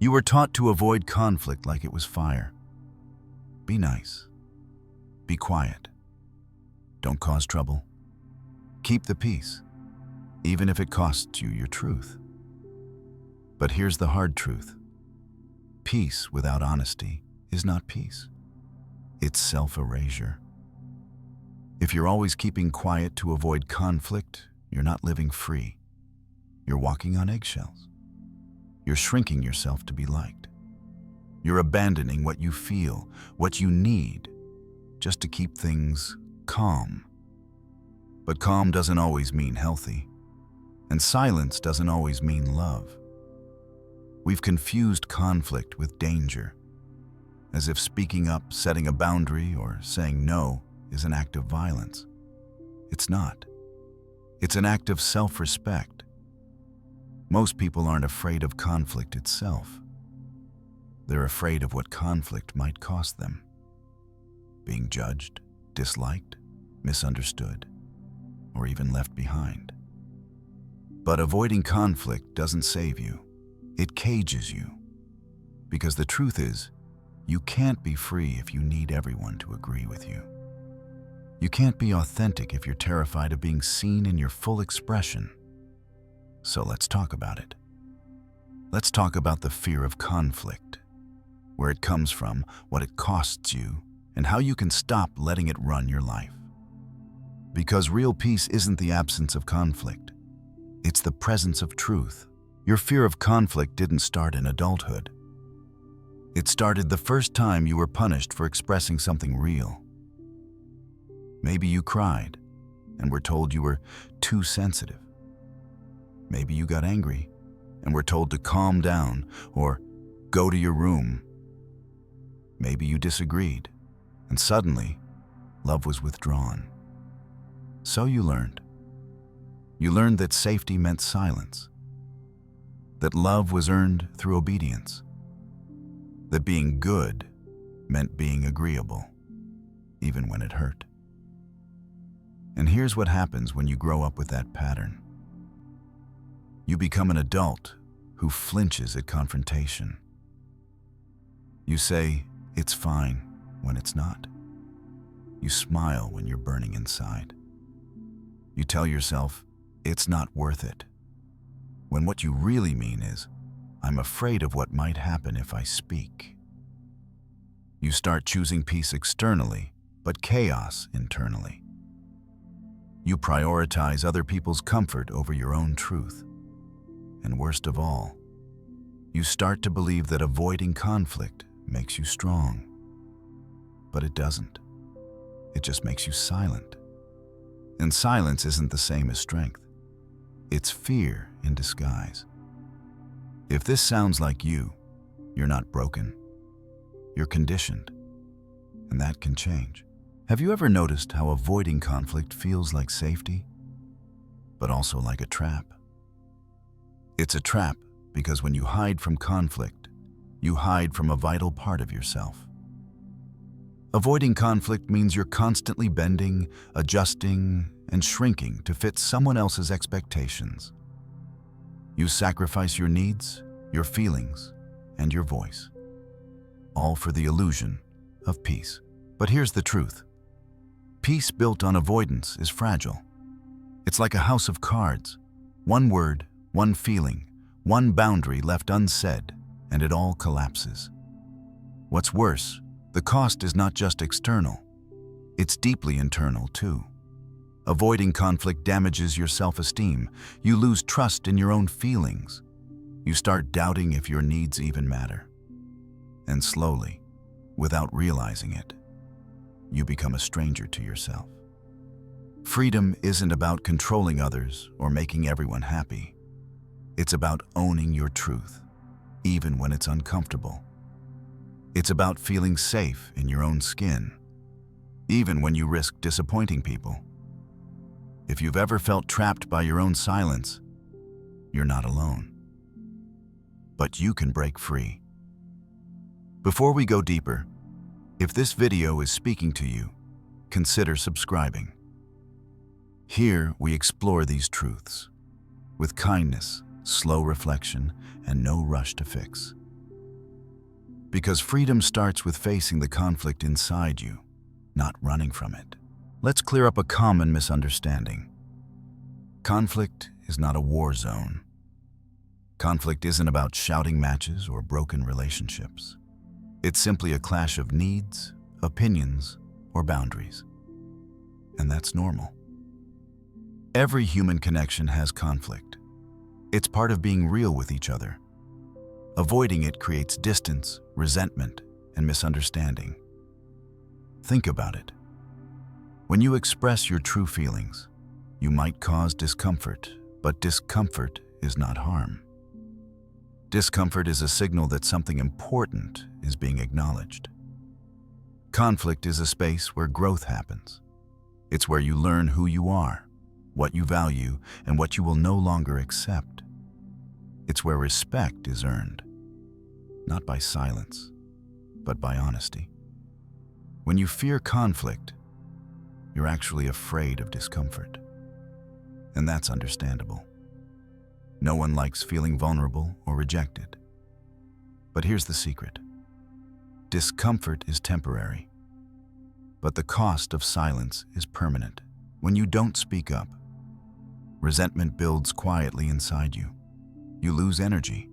You were taught to avoid conflict like it was fire. Be nice. Be quiet. Don't cause trouble. Keep the peace, even if it costs you your truth. But here's the hard truth. Peace without honesty is not peace. It's self-erasure. If you're always keeping quiet to avoid conflict, you're not living free. You're walking on eggshells. You're shrinking yourself to be liked. You're abandoning what you feel, what you need, just to keep things calm. But calm doesn't always mean healthy, and silence doesn't always mean love. We've confused conflict with danger, as if speaking up, setting a boundary, or saying no is an act of violence. It's not. It's an act of self-respect. Most people aren't afraid of conflict itself. They're afraid of what conflict might cost them. Being judged, disliked, misunderstood, or even left behind. But avoiding conflict doesn't save you. It cages you. Because the truth is, you can't be free if you need everyone to agree with you. You can't be authentic if you're terrified of being seen in your full expression. So let's talk about it. Let's talk about the fear of conflict, where it comes from, what it costs you, and how you can stop letting it run your life. Because real peace isn't the absence of conflict. It's the presence of truth. Your fear of conflict didn't start in adulthood. It started the first time you were punished for expressing something real. Maybe you cried and were told you were too sensitive. Maybe you got angry and were told to calm down or go to your room. Maybe you disagreed and suddenly love was withdrawn. So you learned. You learned that safety meant silence, that love was earned through obedience, that being good meant being agreeable, even when it hurt. And here's what happens when you grow up with that pattern. You become an adult who flinches at confrontation. You say, "It's fine," when it's not. You smile when you're burning inside. You tell yourself, "It's not worth it," when what you really mean is, "I'm afraid of what might happen if I speak." You start choosing peace externally, but chaos internally. You prioritize other people's comfort over your own truth. And worst of all, you start to believe that avoiding conflict makes you strong. But it doesn't. It just makes you silent. And silence isn't the same as strength. It's fear in disguise. If this sounds like you, you're not broken. You're conditioned. And that can change. Have you ever noticed how avoiding conflict feels like safety, but also like a trap? It's a trap because when you hide from conflict, you hide from a vital part of yourself. Avoiding conflict means you're constantly bending, adjusting, and shrinking to fit someone else's expectations. You sacrifice your needs, your feelings, and your voice, all for the illusion of peace. But here's the truth. Peace built on avoidance is fragile. It's like a house of cards. One word, one feeling, one boundary left unsaid, and it all collapses. What's worse, the cost is not just external. It's deeply internal, too. Avoiding conflict damages your self-esteem. You lose trust in your own feelings. You start doubting if your needs even matter. And slowly, without realizing it, you become a stranger to yourself. Freedom isn't about controlling others or making everyone happy. It's about owning your truth, even when it's uncomfortable. It's about feeling safe in your own skin, even when you risk disappointing people. If you've ever felt trapped by your own silence, you're not alone. But you can break free. Before we go deeper, if this video is speaking to you, consider subscribing. Here we explore these truths with kindness, slow reflection, and no rush to fix. Because freedom starts with facing the conflict inside you, not running from it. Let's clear up a common misunderstanding. Conflict is not a war zone. Conflict isn't about shouting matches or broken relationships. It's simply a clash of needs, opinions, or boundaries. And that's normal. Every human connection has conflict. It's part of being real with each other. Avoiding it creates distance, resentment, and misunderstanding. Think about it. When you express your true feelings, you might cause discomfort, but discomfort is not harm. Discomfort is a signal that something important is being acknowledged. Conflict is a space where growth happens. It's where you learn who you are, what you value, and what you will no longer accept. It's where respect is earned, not by silence, but by honesty. When you fear conflict, you're actually afraid of discomfort. And that's understandable. No one likes feeling vulnerable or rejected. But here's the secret. Discomfort is temporary, but the cost of silence is permanent. When you don't speak up, resentment builds quietly inside you. You lose energy.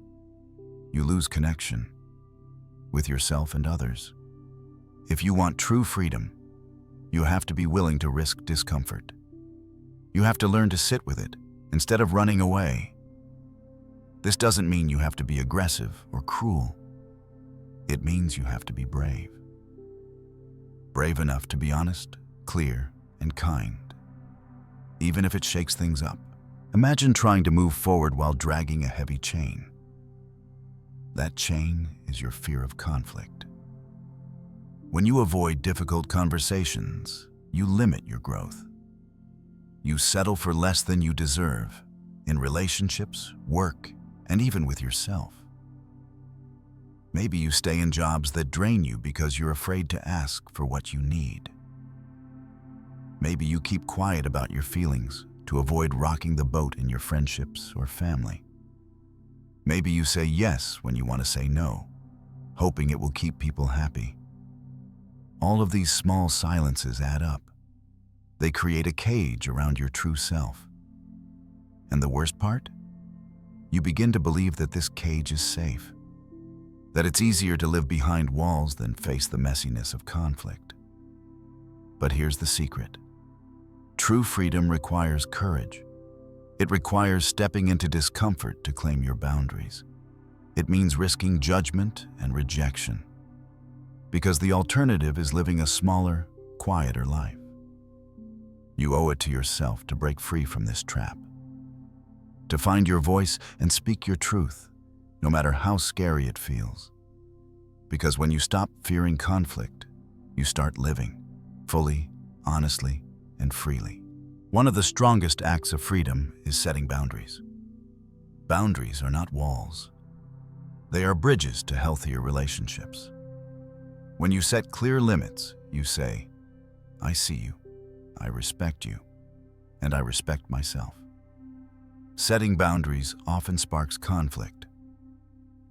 You lose connection with yourself and others. If you want true freedom, you have to be willing to risk discomfort. You have to learn to sit with it instead of running away. This doesn't mean you have to be aggressive or cruel. It means you have to be brave. Brave enough to be honest, clear, and kind, even if it shakes things up. Imagine trying to move forward while dragging a heavy chain. That chain is your fear of conflict. When you avoid difficult conversations, you limit your growth. You settle for less than you deserve in relationships, work, and even with yourself. Maybe you stay in jobs that drain you because you're afraid to ask for what you need. Maybe you keep quiet about your feelings to avoid rocking the boat in your friendships or family. Maybe you say yes when you want to say no, hoping it will keep people happy. All of these small silences add up. They create a cage around your true self. And the worst part? You begin to believe that this cage is safe, that it's easier to live behind walls than face the messiness of conflict. But here's the secret. True freedom requires courage. It requires stepping into discomfort to claim your boundaries. It means risking judgment and rejection, because the alternative is living a smaller, quieter life. You owe it to yourself to break free from this trap, to find your voice and speak your truth, no matter how scary it feels. Because when you stop fearing conflict, you start living fully, honestly, and freely. One of the strongest acts of freedom is setting boundaries. Boundaries are not walls. They are bridges to healthier relationships. When you set clear limits, you say, I see you, I respect you, and I respect myself. Setting boundaries often sparks conflict.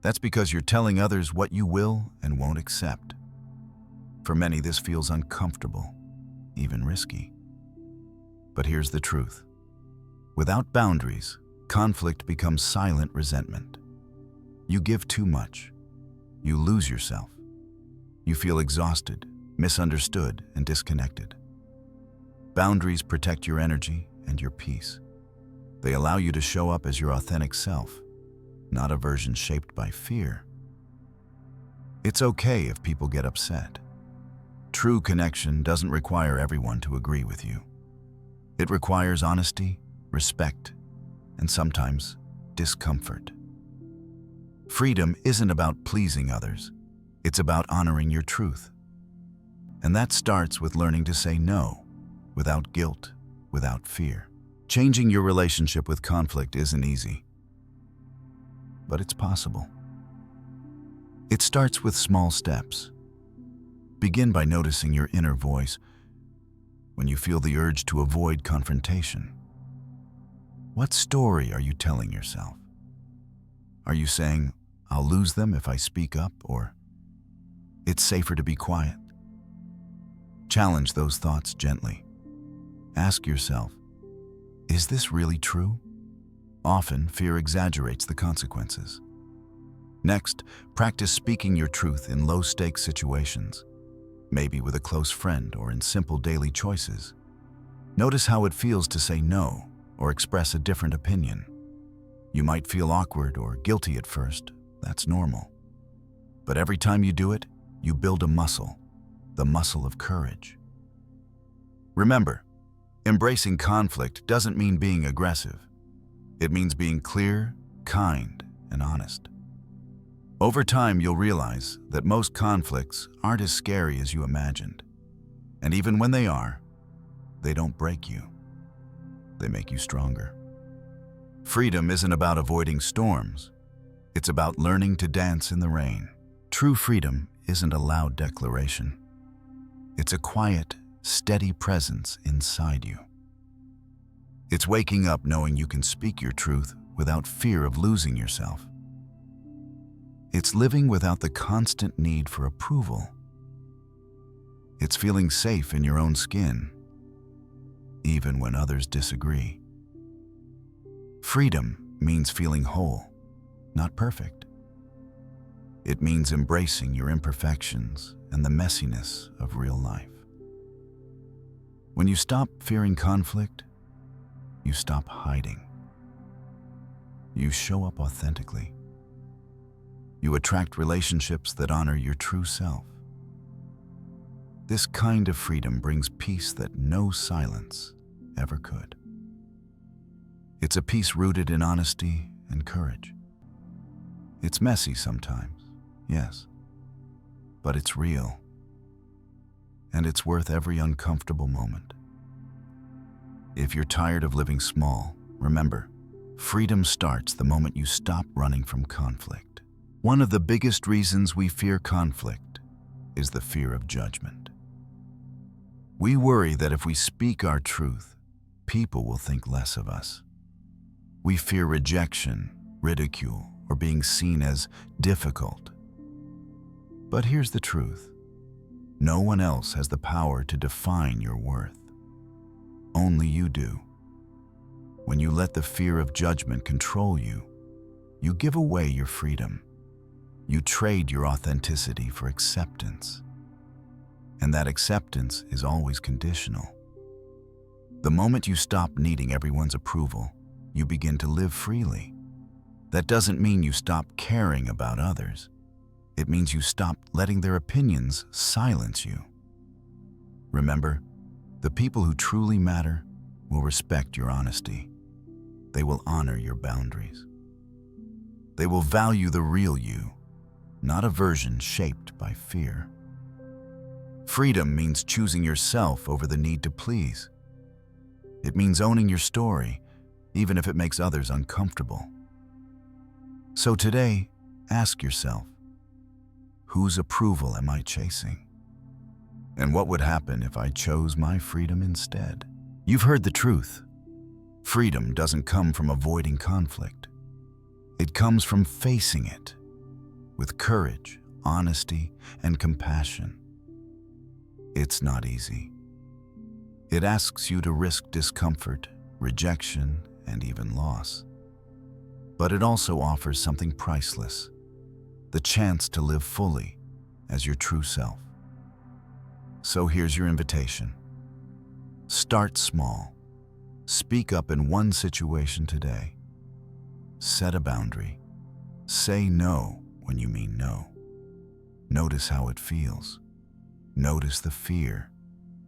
That's because you're telling others what you will and won't accept. For many, this feels uncomfortable, even risky. But here's the truth. Without boundaries, conflict becomes silent resentment. You give too much. You lose yourself. You feel exhausted, misunderstood, and disconnected. Boundaries protect your energy and your peace. They allow you to show up as your authentic self, not a version shaped by fear. It's okay if people get upset. True connection doesn't require everyone to agree with you. It requires honesty, respect, and sometimes discomfort. Freedom isn't about pleasing others. It's about honoring your truth. And that starts with learning to say no, without guilt, without fear. Changing your relationship with conflict isn't easy, but it's possible. It starts with small steps. Begin by noticing your inner voice when you feel the urge to avoid confrontation. What story are you telling yourself? Are you saying, I'll lose them if I speak up, or It's safer to be quiet. Challenge those thoughts gently. Ask yourself, is this really true? Often, fear exaggerates the consequences. Next, practice speaking your truth in low-stakes situations, maybe with a close friend or in simple daily choices. Notice how it feels to say no or express a different opinion. You might feel awkward or guilty at first. That's normal. But every time you do it, you build a muscle, the muscle of courage. Remember, embracing conflict doesn't mean being aggressive. It means being clear, kind, and honest. Over time, you'll realize that most conflicts aren't as scary as you imagined. And even when they are, they don't break you. They make you stronger. Freedom isn't about avoiding storms. It's about learning to dance in the rain. True freedom isn't a loud declaration. It's a quiet, steady presence inside you. It's waking up knowing you can speak your truth without fear of losing yourself. It's living without the constant need for approval. It's feeling safe in your own skin, even when others disagree. Freedom means feeling whole, not perfect. It means embracing your imperfections and the messiness of real life. When you stop fearing conflict, you stop hiding. You show up authentically. You attract relationships that honor your true self. This kind of freedom brings peace that no silence ever could. It's a peace rooted in honesty and courage. It's messy sometimes, yes, but it's real, and it's worth every uncomfortable moment. If you're tired of living small, remember, freedom starts the moment you stop running from conflict. One of the biggest reasons we fear conflict is the fear of judgment. We worry that if we speak our truth, people will think less of us. We fear rejection, ridicule, or being seen as difficult. But here's the truth. No one else has the power to define your worth. Only you do. When you let the fear of judgment control you, you give away your freedom. You trade your authenticity for acceptance. And that acceptance is always conditional. The moment you stop needing everyone's approval, you begin to live freely. That doesn't mean you stop caring about others. It means you stop letting their opinions silence you. Remember, the people who truly matter will respect your honesty. They will honor your boundaries. They will value the real you, not a version shaped by fear. Freedom means choosing yourself over the need to please. It means owning your story, even if it makes others uncomfortable. So today, ask yourself, whose approval am I chasing? And what would happen if I chose my freedom instead? You've heard the truth. Freedom doesn't come from avoiding conflict. It comes from facing it with courage, honesty, and compassion. It's not easy. It asks you to risk discomfort, rejection, and even loss. But it also offers something priceless, the chance to live fully as your true self. So here's your invitation. Start small. Speak up in one situation today. Set a boundary. Say no when you mean no. Notice how it feels. Notice the fear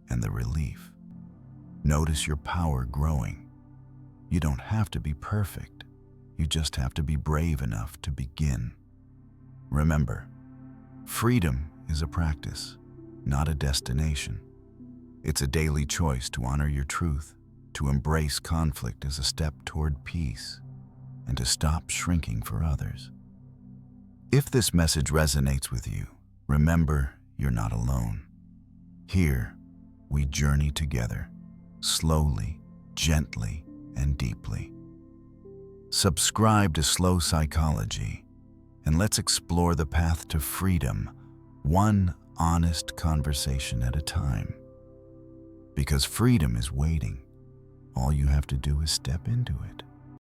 and the relief. Notice your power growing. You don't have to be perfect. You just have to be brave enough to begin. Remember, freedom is a practice, not a destination. It's a daily choice to honor your truth, to embrace conflict as a step toward peace, and to stop shrinking for others. If this message resonates with you, remember you're not alone. Here, we journey together, slowly, gently, and deeply. Subscribe to Slow Psychology, and let's explore the path to freedom, one honest conversation at a time. Because freedom is waiting. All you have to do is step into it.